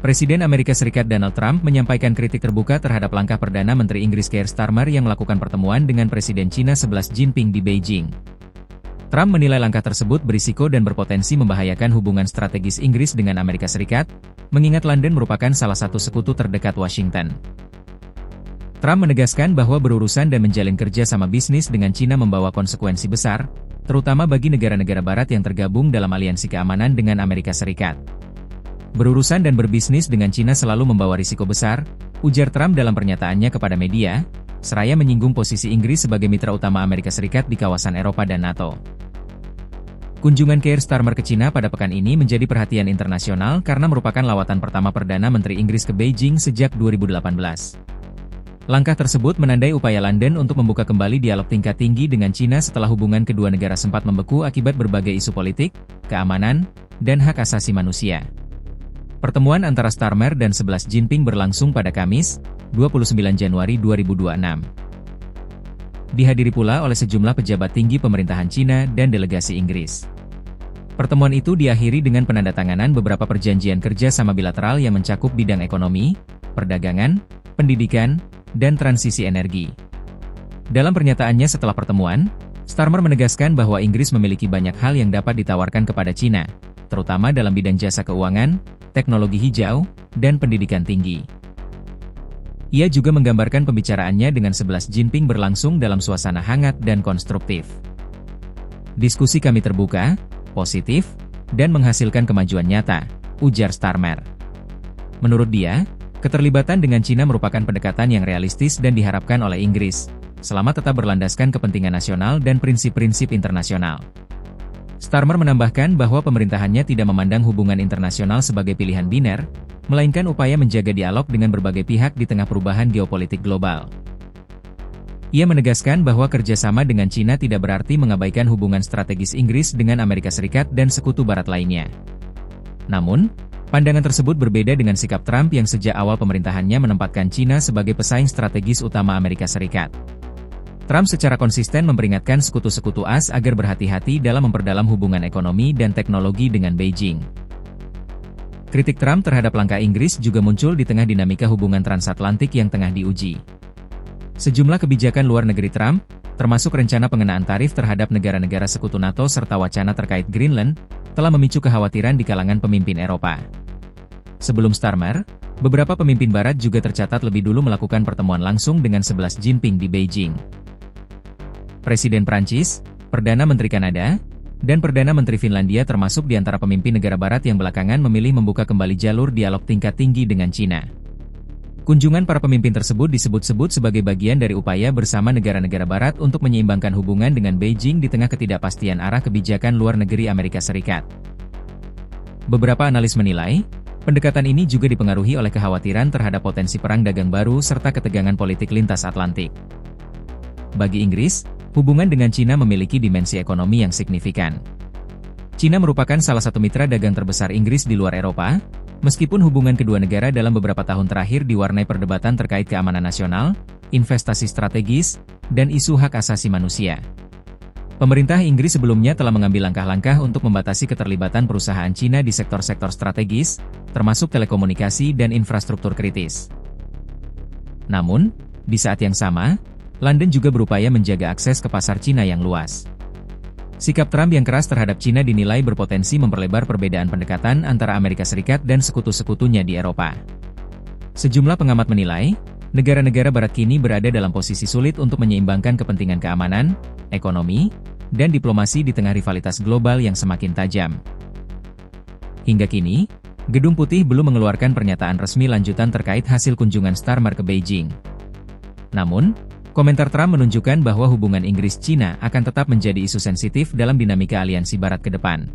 Presiden Amerika Serikat Donald Trump menyampaikan kritik terbuka terhadap langkah Perdana Menteri Inggris Keir Starmer yang melakukan pertemuan dengan Presiden China Xi Jinping di Beijing. Trump menilai langkah tersebut berisiko dan berpotensi membahayakan hubungan strategis Inggris dengan Amerika Serikat, mengingat London merupakan salah satu sekutu terdekat Washington. Trump menegaskan bahwa berurusan dan menjalin kerja sama bisnis dengan China membawa konsekuensi besar, terutama bagi negara-negara barat yang tergabung dalam aliansi keamanan dengan Amerika Serikat. Berurusan dan berbisnis dengan China selalu membawa risiko besar, ujar Trump dalam pernyataannya kepada media, seraya menyinggung posisi Inggris sebagai mitra utama Amerika Serikat di kawasan Eropa dan NATO. Kunjungan Keir Starmer ke China pada pekan ini menjadi perhatian internasional karena merupakan lawatan pertama Perdana Menteri Inggris ke Beijing sejak 2018. Langkah tersebut menandai upaya London untuk membuka kembali dialog tingkat tinggi dengan China setelah hubungan kedua negara sempat membeku akibat berbagai isu politik, keamanan, dan hak asasi manusia. Pertemuan antara Starmer dan Xi Jinping berlangsung pada Kamis, 29 Januari 2026. Dihadiri pula oleh sejumlah pejabat tinggi pemerintahan China dan delegasi Inggris. Pertemuan itu diakhiri dengan penandatanganan beberapa perjanjian kerja sama bilateral yang mencakup bidang ekonomi, perdagangan, pendidikan, dan transisi energi. Dalam pernyataannya setelah pertemuan, Starmer menegaskan bahwa Inggris memiliki banyak hal yang dapat ditawarkan kepada China, terutama dalam bidang jasa keuangan, teknologi hijau, dan pendidikan tinggi. Ia juga menggambarkan pembicaraannya dengan Xi Jinping berlangsung dalam suasana hangat dan konstruktif. Diskusi kami terbuka, positif, dan menghasilkan kemajuan nyata, ujar Starmer. Menurut dia, keterlibatan dengan China merupakan pendekatan yang realistis dan diharapkan oleh Inggris, selama tetap berlandaskan kepentingan nasional dan prinsip-prinsip internasional. Starmer menambahkan bahwa pemerintahannya tidak memandang hubungan internasional sebagai pilihan biner, melainkan upaya menjaga dialog dengan berbagai pihak di tengah perubahan geopolitik global. Ia menegaskan bahwa kerjasama dengan China tidak berarti mengabaikan hubungan strategis Inggris dengan Amerika Serikat dan sekutu barat lainnya. Namun, pandangan tersebut berbeda dengan sikap Trump yang sejak awal pemerintahannya menempatkan China sebagai pesaing strategis utama Amerika Serikat. Trump secara konsisten memperingatkan sekutu-sekutu AS agar berhati-hati dalam memperdalam hubungan ekonomi dan teknologi dengan Beijing. Kritik Trump terhadap langkah Inggris juga muncul di tengah dinamika hubungan transatlantik yang tengah diuji. Sejumlah kebijakan luar negeri Trump, termasuk rencana pengenaan tarif terhadap negara-negara sekutu NATO serta wacana terkait Greenland, telah memicu kekhawatiran di kalangan pemimpin Eropa. Sebelum Starmer, beberapa pemimpin Barat juga tercatat lebih dulu melakukan pertemuan langsung dengan Xi Jinping di Beijing. Presiden Prancis, Perdana Menteri Kanada, dan Perdana Menteri Finlandia termasuk di antara pemimpin negara Barat yang belakangan memilih membuka kembali jalur dialog tingkat tinggi dengan China. Kunjungan para pemimpin tersebut disebut-sebut sebagai bagian dari upaya bersama negara-negara Barat untuk menyeimbangkan hubungan dengan Beijing di tengah ketidakpastian arah kebijakan luar negeri Amerika Serikat. Beberapa analis menilai, pendekatan ini juga dipengaruhi oleh kekhawatiran terhadap potensi perang dagang baru serta ketegangan politik lintas Atlantik. Bagi Inggris, hubungan dengan China memiliki dimensi ekonomi yang signifikan. China merupakan salah satu mitra dagang terbesar Inggris di luar Eropa, meskipun hubungan kedua negara dalam beberapa tahun terakhir diwarnai perdebatan terkait keamanan nasional, investasi strategis, dan isu hak asasi manusia. Pemerintah Inggris sebelumnya telah mengambil langkah-langkah untuk membatasi keterlibatan perusahaan China di sektor-sektor strategis, termasuk telekomunikasi dan infrastruktur kritis. Namun, di saat yang sama, London juga berupaya menjaga akses ke pasar China yang luas. Sikap Trump yang keras terhadap China dinilai berpotensi memperlebar perbedaan pendekatan antara Amerika Serikat dan sekutu-sekutunya di Eropa. Sejumlah pengamat menilai, negara-negara Barat kini berada dalam posisi sulit untuk menyeimbangkan kepentingan keamanan, ekonomi, dan diplomasi di tengah rivalitas global yang semakin tajam. Hingga kini, Gedung Putih belum mengeluarkan pernyataan resmi lanjutan terkait hasil kunjungan Starmer ke Beijing. Namun, komentar Trump menunjukkan bahwa hubungan Inggris-China akan tetap menjadi isu sensitif dalam dinamika aliansi Barat ke depan.